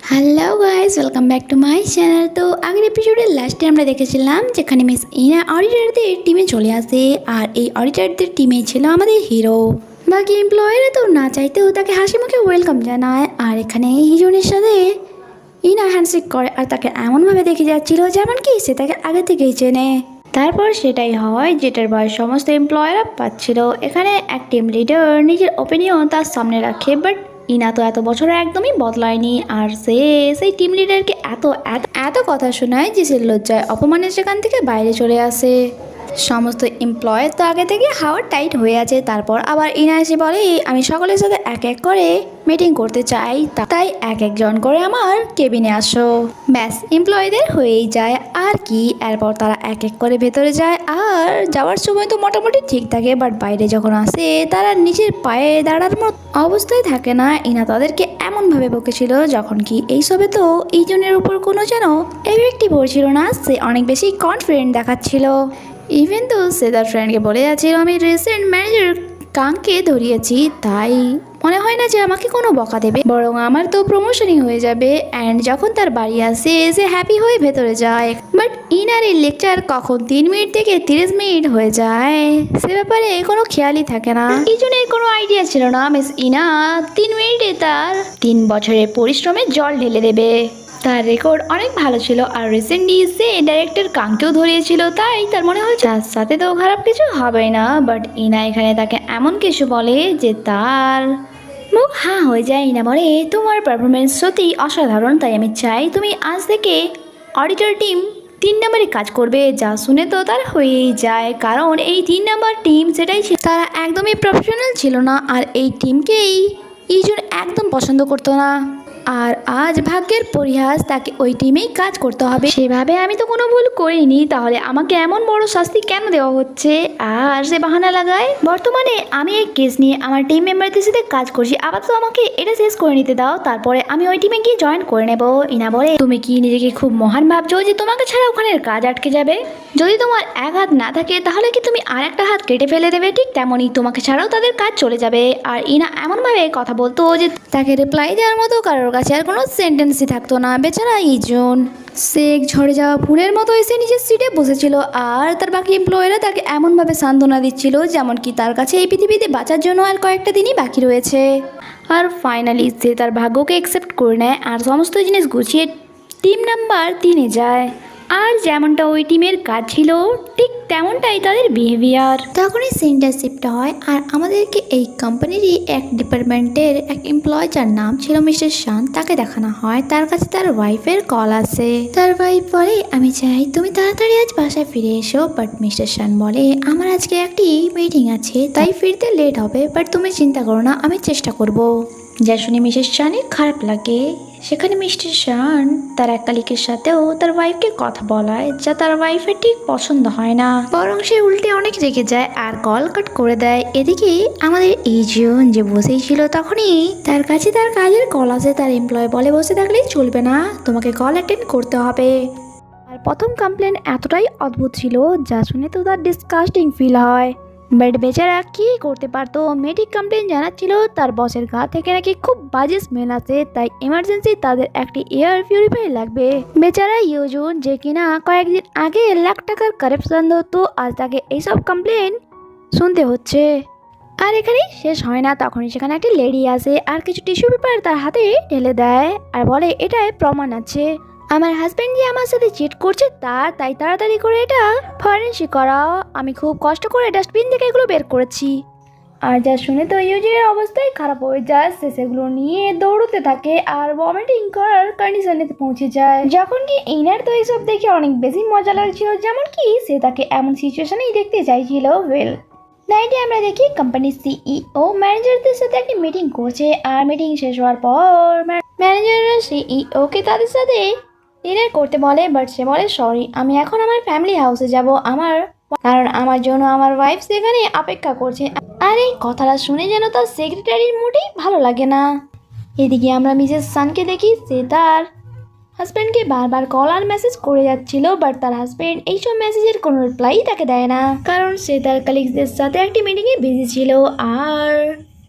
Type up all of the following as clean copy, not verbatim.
Hello guys, welcome back to my channel. তো আগের এপিসোডের লাস্টে আমরা দেখেছিলাম যেখানে মিস ইনা অডিটরদের টিমে চলে আসে, আর এই অডিটরদের টিমে ছিল আমাদের হিরো। বাকি এমপ্লয়াররা তো না চাইতেও তাকে হাসি মুখে ওয়েলকাম জানায়, আর এখানে হিজনের সাথে ইনা হ্যান্ডশেক করে আর তাকে এমনভাবে দেখে যাচ্ছিল যেমন কি সে তাকে আগে থেকেই চেনে। তারপর সেটাই হয় যেটার ভয় সমস্ত এমপ্লয়াররা পাচ্ছিল। এখানে এক টিম লিডার নিজের ওপিনিয়ন তার সামনে রাখে, বাট ইনা তো এত বছরে একদমই বদলায়নি, আর সেই টিম লিডারকে এত এত এত কথা শোনায় যে সে লজ্জায় অপমানের সেখান থেকে বাইরে চলে আসে। সমস্ত এমপ্লয় তো আগে থেকে হাওয়া টাইট হয়ে আছে। তারপর আবার ইনা এসে বলে, আমি সকলের সাথে এক এক করে মিটিং করতে চাই, তাই এক একজন করে আমার কেবিনে আসো। ব্যাস, এমপ্লয়ীদের হয়েই যায় আর কি। এরপর তারা এক এক করে ভেতরে যায়, আর যাওয়ার সময় তো মোটামুটি ঠিক থাকে, বাট বাইরে যখন আসে তারা নিজের পায়ে দাঁড়ার মতো অবস্থায় থাকে না। ইনা তাদেরকে এমনভাবে বকেছিল যখন কি এইসবে তো এই জনের উপর কোনো যেন এফেক্টই পড়ছিল না। সে অনেক বেশি কনফিডেন্ট দেখাচ্ছিল। ইভেন তো সে তার ফ্রেন্ডকে বলে যাচ্ছিল, আমি রিসেন্ট ম্যানেজার কাংকে ধরিয়েছি, তাই মনে হয় না যে আমাকে কোনো বকা দেবে, বরং আমার তো প্রমোশনই হয়ে যাবে। অ্যান্ড যখন তার বাড়ি আসে সে হ্যাপি হয়ে ভেতরে যায়, বাট ইনার এই লেকচার কখন 3 মিনিট থেকে 30 মিনিট হয়ে যায় সে ব্যাপারে কোনো খেয়ালই থাকে না। এই জনের কোনো আইডিয়া ছিল না মিস ইনা 3 মিনিটে তার 3 বছরের পরিশ্রমে জল ঢেলে দেবে। তার রেকর্ড অনেক ভালো ছিল, আর রিসেন্টলি সে ডাইরেক্টর কাংকেও ধরিয়েছিল, তাই তার মনে হয় তার সাথে তো খারাপ কিছু হবে না। বাট ইনা এখানে তাকে এমন কিছু বলে যে তার মুখ হাঁ হয়ে যায়। ইনা বলে, তোমার পারফরমেন্স সত্যি অসাধারণ, তাই আমি চাই তুমি আজ থেকে অডিটর টিম 3 নম্বরে কাজ করবে। যা শুনে তো তার হয়েই যায়, কারণ এই 3 নম্বর টিম সেটাই ছিল, তারা একদমই প্রফেশনাল ছিল না, আর এই টিমকেই ইজুন একদম পছন্দ করতো না। আর আজ ভাগ্যের পরিহাস, তাকে ওই টিমেই কাজ করতে হবে। সেভাবে আমি তো কোনো ভুল করিনি, তাহলে আমাকে এমন বড় শাস্তি কেন দেওয়া হচ্ছে? আর সে বাহানা লাগায়, বর্তমানে আমি এই কেস নিয়ে আমার টিম মেম্বারদের সাথে কাজ করছি, আপাতত আমাকে এটা শেষ করে নিতে দাও, তারপরে আমি ওই টিমে গিয়ে জয়েন করে নেব। ইনা বলে, তুমি কি নিজেকে খুব মহান ভাবছো যে তোমাকে ছাড়া ওখানের কাজ আটকে যাবে? যদি তোমার এক হাত না থাকে তাহলে কি তুমি আর একটা হাত কেটে ফেলে দেবে? ঠিক তেমনই তোমাকে ছাড়াও তাদের কাজ চলে যাবে। আর ইনা এমনভাবে কথা বলতো যে তাকে রিপ্লাই দেওয়ার মতো কারোর কাছে আর কোনো সেন্টেন্সই থাকতো না। বেচারা ইজুন সে ঝরে যাওয়া ফুলের মতো এসে নিজের সিটে বসেছিল, আর তার বাকি এমপ্লয়িরা তাকে এমনভাবে সান্ত্বনা দিচ্ছিল যেমন কি তার কাছে এই পৃথিবীতে বাঁচার জন্য আর কয়েকটা দিনই বাকি রয়েছে। আর ফাইনালি সে তার ভাগ্যকে অ্যাকসেপ্ট করে নেয় আর সমস্ত জিনিস গুছিয়ে টিম নাম্বার 3-এ যায়। আর যেমনটা ওই টিমের কাজ ছিল ঠিক তেমনটাই তাদের বিহেভিয়ার। তখনই সেন্টার শিফট হয়, আর আমাদেরকে এই কোম্পানিরই এক ডিপার্টমেন্টের এক এমপ্লয় যার নাম ছিল মিস্টার শান, তাকে দেখানো হয়। তার কাছে তার ওয়াইফের কল আসে। তার ওয়াইফ বলে, আমি চাই তুমি তাড়াতাড়ি আজ বাসায় ফিরে এসো, বাট মিস্টার শান বলে, আমার আজকে একটি মিটিং আছে, তাই ফিরতে লেট হবে, বাট তুমি চিন্তা করো না, আমি চেষ্টা করব। যা শুনে মিসেস শানের খারাপ লাগে। সেখানে মিস্টার শান তার এক কালিকের সাথেও তার ওয়াইফকে কথা বলায়, যা তার ওয়াইফের ঠিক পছন্দ হয় না, বরং সে উল্টে অনেক রেগে যায় আর কল কাট করে দেয়। এদিকে আমাদের ইজুন যে বসেই ছিল, তখনই তার কাছে তার কাজের কল আসে। তার এমপ্লয় বলে, বসে থাকলেই চলবে না, তোমাকে কল অ্যাটেন্ড করতে হবে। আর প্রথম কমপ্লেন এতটাই অদ্ভুত ছিল যা শুনে তো তার ডিসকাস্টিং ফিল হয়, বাট বেচারা কি করতে পারতো। মেডিক কমপ্লেন জানাচ্ছিল তার বসের গা থেকে নাকি খুব বাজে স্মেল আসে, তাই এমার্জেন্সি তাদের একটি এয়ার পিউরিফায়ার লাগবে। বেচারা ইউজুন যে কিনা কয়েকদিন আগে লাখ টাকার কারাপশন ধরতো, আজ তাকে এইসব কমপ্লেন শুনতে হচ্ছে। আর এখানেই শেষ হয় না, তখনই সেখানে একটি লেডি আসে আর কিছু টিস্যু পেপার তার হাতে ঢেলে দেয় আর বলে, এটাই প্রমাণ আছে আমার হাজব্যান্ড যে আমার সাথে চিট করছে তাই তাড়াতাড়ি করে এটা ফরেনসিক করাও। আমি খুব কষ্ট করে ডাস্টবিন থেকে এগুলো বের করেছি। আর যা শুনে তো ইউজিনের অবস্থাই খারাপ হয়ে যায়। সে সেগুলো নিয়ে দৌড়তে থাকে আর ভমিটিং করার কন্ডিশনে পৌঁছে যায়। যখন কি ইনার তো এইসব দেখে অনেক বেশি মজা লাগছিল, যেমন কি সে তাকে এমন সিচুয়েশনেই দেখতে চাইছিল। নাইটে আমরা দেখি কোম্পানির সিইও ম্যানেজারদের সাথে একটা মিটিং করছে, আর মিটিং শেষ হওয়ার পর ম্যানেজাররা সিইওকে তাদের সাথে ডিনার করতে বলে, বাট সে বলে, সরি, আমি এখন আমার ফ্যামিলি হাউসে যাব, কারণ আমার জন্য আমার ওয়াইফ সেখানে অপেক্ষা করছে। আর এই কথাটা শুনে যেন তার সেক্রেটারির মোটেই ভালো লাগে না। এদিকে আমরা মিসেস সানকে দেখি, সে তার হাজব্যান্ডকে বারবার কল আর মেসেজ করে যাচ্ছিল, বাট তার হাজব্যান্ড এইসব মেসেজের কোনো রিপ্লাই তাকে দেয় না, কারণ সে তার কালিগসদের সাথে একটি মিটিংয়ে বিজি ছিল। আর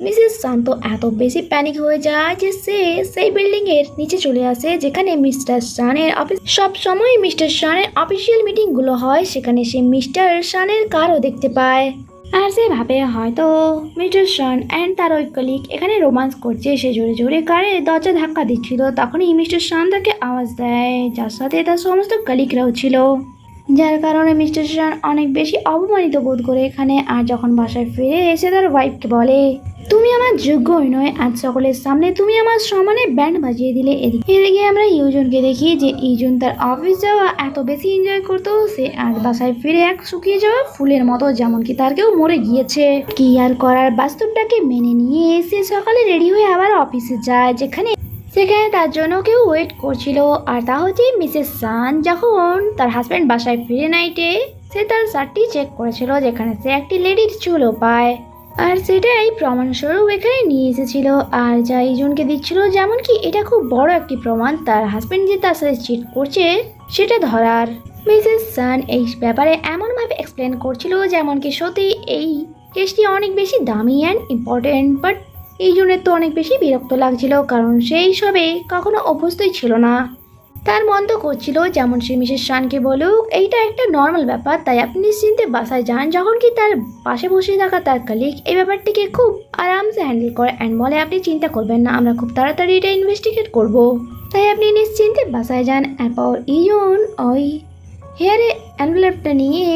মিসেস শান্ত এত বেশি প্যানিক হয়ে যায় যে সে সেই বিল্ডিং এর নিচে চলে আসে যেখানে মিস্টার শানের অফিস। সব সময় মিস্টার শানের অফিসিয়াল মিটিং গুলো হয়, সেখানে সে মিস্টার শানের কারও দেখতে পায়। আর সে ভাবে হয়তো মিস্টার শান অ্যান্ড তার ওই কলিগ এখানে রোমান্স করছে। সে জোরে জোরে কারে দরজা ধাক্কা দিচ্ছিল, তখনই মিস্টার শান তাকে আওয়াজ দেয়, যার সাথে তার সমস্ত কলিগরাও ছিল, যার কারণে মিস্টার শান অনেক বেশি অপমানিত বোধ করে এখানে। আর যখন বাসায় ফিরে এসে তার ওয়াইফকে বলে, তুমি আমার যোগ্যই নয়, আজ সকলের সামনে তুমি আমার সমানে ব্যান্ড বাজিয়ে দিলে। এদিকে আমরা ইউজনকে দেখি যে ইউজন তার অফিস যাওয়া এত বেশি এনজয় করতো, সে আজ বাসায় ফিরে এক শুকিয়ে যাওয়া ফুলের মতো, যেমন কি তার কেউ মরে গিয়েছে। কি আর করার, বাস্তবটাকে মেনে নিয়ে সে সকালে রেডি হয়ে আবার অফিসে যায়, সেখানে তার জন্য কেউ ওয়েট করছিল, আর তা হচ্ছে মিসেস সান। যখন তার হাজব্যান্ড বাসায় ফিরে নাইটে, সে তার শার্টটি চেক করেছিল, যেখানে সে একটি লেডির চুলও পায়, আর সেটাই প্রমাণস্বরূপ এখানে নিয়ে এসেছিল, আর যা ইজনকে দিচ্ছিল, যেমন কি এটা খুব বড় একটি প্রমাণ তার হাজব্যান্ড যে তার সাথে চিট করছে সেটা ধরার। মিসেস সান এই ব্যাপারে এমনভাবে এক্সপ্লেন করছিল যেমন কি সত্যি এই কেসটি অনেক বেশি দামি অ্যান্ড ইম্পর্টেন্ট, বাট এই জন্যের তো অনেক বেশি বিরক্ত লাগছিল, কারণ সেই সবে কখনো অভ্যস্তই ছিল না। তার মন তো করছিল যেমন সে মিসেস শানকে বলুক এইটা একটা নর্মাল ব্যাপার, তাই আপনি নিশ্চিন্তে বাসায় যান। যখন কি তার পাশে বসে থাকা তার কলিগ এই ব্যাপারটিকে খুব আরামসে হ্যান্ডেল করে অ্যান্ড বলে, আপনি চিন্তা করবেন না, আমরা খুব তাড়াতাড়ি এটা ইনভেস্টিগেট করব, তাই আপনি নিশ্চিন্তে বাসায় যান। এরপর ইজন ওই হেয়ারে এনভেলপটা নিয়ে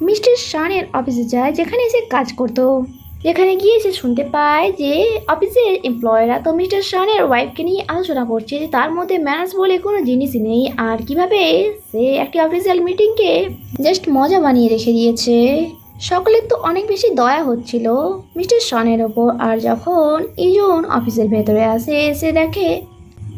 মিস্টার শানের অফিসে যায়, যেখানে সে কাজ করতো। যেখানে গিয়ে সে শুনতে পায় যে অফিসের এমপ্লয়িরা তো মিস্টার শানের ওয়াইফকে নিয়ে আলোচনা করছে যে তার মধ্যে ম্যানার্স বলে কোনো জিনিসই নেই, আর কিভাবে সে একটি অফিসিয়াল মিটিংকে জাস্ট মজা বানিয়ে রেখে দিয়েছে। সকলের তো অনেক বেশি দয়া হচ্ছিল মিস্টার শানের ওপর। আর যখন ইজন অফিসের ভেতরে আসে, সে দেখে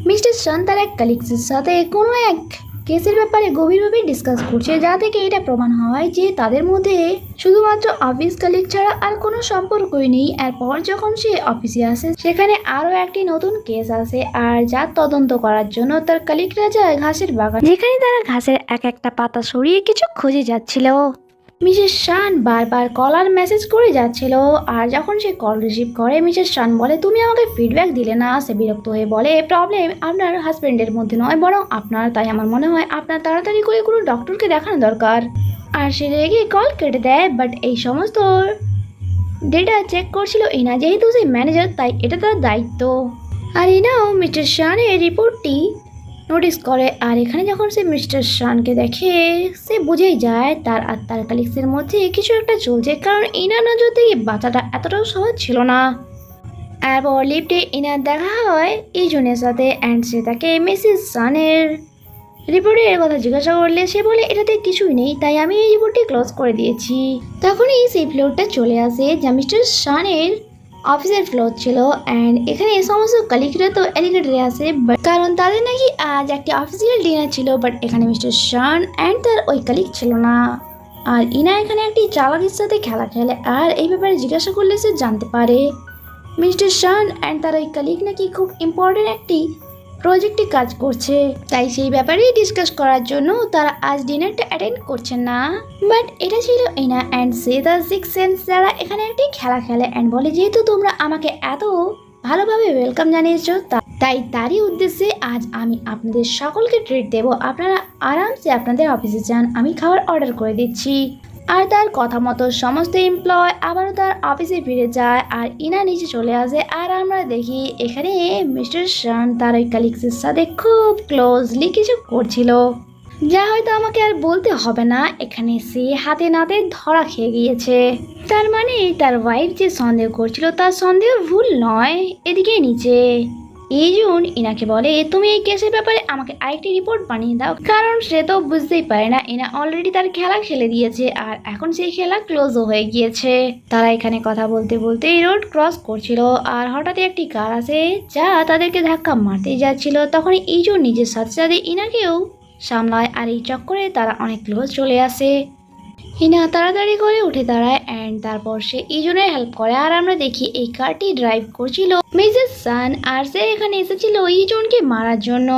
মিস্টার শান তার এক কলিগসের সাথে কোনো এক কেসের ব্যাপারে গভীরভাবে ডিসকাস করছে, যা থেকে এটা প্রমাণ হয় যে তাদের মধ্যে শুধুমাত্র অফিস কলিগ ছাড়া আর কোনো সম্পর্কই নেই। এরপর যখন সে অফিসে আসে, সেখানে আরও একটি নতুন কেস আসে, আর যার তদন্ত করার জন্য তার কলিগরা যায় ঘাসের বাগান, যেখানে তারা ঘাসের এক একটা পাতা সরিয়ে কিছু খুঁজে যাচ্ছিল। মিসেস শান বারবার কল আর মেসেজ করে যাচ্ছিল, আর যখন সে কল রিসিভ করে, মিসেস শান বলে, তুমি আমাকে ফিডব্যাক দিলে না। সে বিরক্ত হয়ে বলে, প্রবলেম আপনার হাজব্যান্ডের মধ্যে নয়, বরং আপনার, তাই আমার মনে হয় আপনার তাড়াতাড়ি করে কোনো ডক্টরকে দেখানো দরকার। আর সে রেগে কল কেটে দেয়। বাট এই সমস্ত ডেটা চেক করছিল ইনা, যেহেতু সে ম্যানেজার তাই এটা তার দায়িত্ব। আর ইনাও মিস্টার শানের রিপোর্টটি নোটিস করে, আর এখানে যখন সে মিস্টার শানকে দেখে, সে বুঝেই যায় তার আর তার কলিগসের মধ্যে কিছু একটা চলছে, কারণ ইনার নজর থেকে বাচ্চাটা এতটাও সহজ ছিল না। এরপর লিফটে ইনার দেখা হয় ইজনের সাথে, অ্যান্ড সে তাকে মিসেস শানের রিপোর্টের কথা জিজ্ঞাসা করলে সে বলে এটাতে কিছুই নেই, তাই আমি এই রিপোর্টটি ক্লোজ করে দিয়েছি। তখনই সেই ফ্লোরটা চলে আসে যা মিস্টার শানের অফিসের ফ্লোর ছিল, অ্যান্ড এখানে সমস্ত কলিগরা তো এলিগেটরে আসে, কারণ তাদের নাকি আজ একটি অফিসিয়াল ডিনার ছিল। বাট এখানে মিস্টার শান অ্যান্ড তার ওই কলিগ ছিল না, আর ইনা এখানে একটি চালাকির সাথে খেলা খেলে, আর এই ব্যাপারে জিজ্ঞাসা করলে সে জানতে পারে মিস্টার শান অ্যান্ড তার ওই কলিগ নাকি খুব ইম্পর্টেন্ট একটি প্রজেক্টে কাজ করছে, তাই সেই ব্যাপারেই ডিসকাস করার জন্য তারা আজ ডিনারটা অ্যাটেন্ড করছে না। বাট এটা ছিল ইনা and say the six sense যারা এখানে একটি খেলা খেলে, অ্যান্ড বলে যেহেতু তোমরা আমাকে এত ভালোভাবে ওয়েলকাম জানিয়েছো, তাই তারই উদ্দেশ্যে আজ আমি আপনাদের সকলকে ট্রিট দেবো। আপনারা আরামসে আপনাদের অফিসে যান, আমি খাবার অর্ডার করে দিচ্ছি। আর তার কথা মতো সমস্ত এমপ্লয় আবারও তার অফিসে ফিরে যায়, আর ইনা নিচে চলে আসে। আর আমরা দেখি এখানে মিস্টার শান তার ওই কলিগসের সাথে খুব ক্লোজলি কিছু করছিল, যা হয়তো আমাকে আর বলতে হবে না, এখানে সে হাতে নাতে ধরা খেয়ে গিয়েছে। তার মানে তার ওয়াইফ যে সন্দেহ করছিল তার সন্দেহ ভুল নয়। এদিকে নিচে ইজুন ইনাকে বলে, তুমি এই কেসের ব্যাপারে আমাকে আরেকটি রিপোর্ট বানিয়ে দাও, কারণ সে তো বুঝতেই পারে না ইনা অলরেডি তার খেলা খেলে দিয়েছে, আর এখন সেই খেলা ক্লোজও হয়ে গিয়েছে। তারা এখানে কথা বলতে বলতে রোড ক্রস করছিল, আর হঠাৎ একটি কার আসে যা তাদেরকে ধাক্কা মারতেই যাচ্ছিল। তখন ইজুন নিজের সাথে সাথে ইনাকেও সামলায়, আর এই চক্করে তারা অনেক ক্লোজ চলে আসে। হিনা তাড়াতাড়ি করে উঠে দাঁড়ায়, অ্যান্ড তারপর সে ইজনের হেল্প করে। আর আমরা দেখি এই কারটি ড্রাইভ করছিল মিসেস সান, আর সে এখানে এসেছিল ইজনকে মারার জন্য।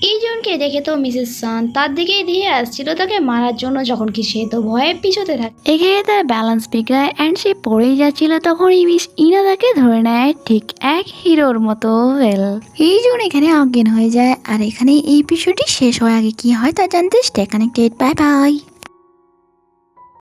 এই জনকে দেখে তো মিসেস সান তার দিকেই ধেয়ে আসছিল তাকে মারার জন্য, যখন কি সে তো ভয়ে পিছোতে থাকে। এখানে তার ব্যালেন্স বিগড়ায় অ্যান্ড সে পড়েই যাচ্ছিল, তখনই মিস ইনা তাকে ধরে নেয় ঠিক এক হিরোর মতো। ওয়েল, এই জন এখানে অজ্ঞান হয়ে যায়। আর এখানে এই এপিসোডটি শেষ হওয়ার আগে কি হয় তা জানতে স্টে কানেক্টেড। Bye bye.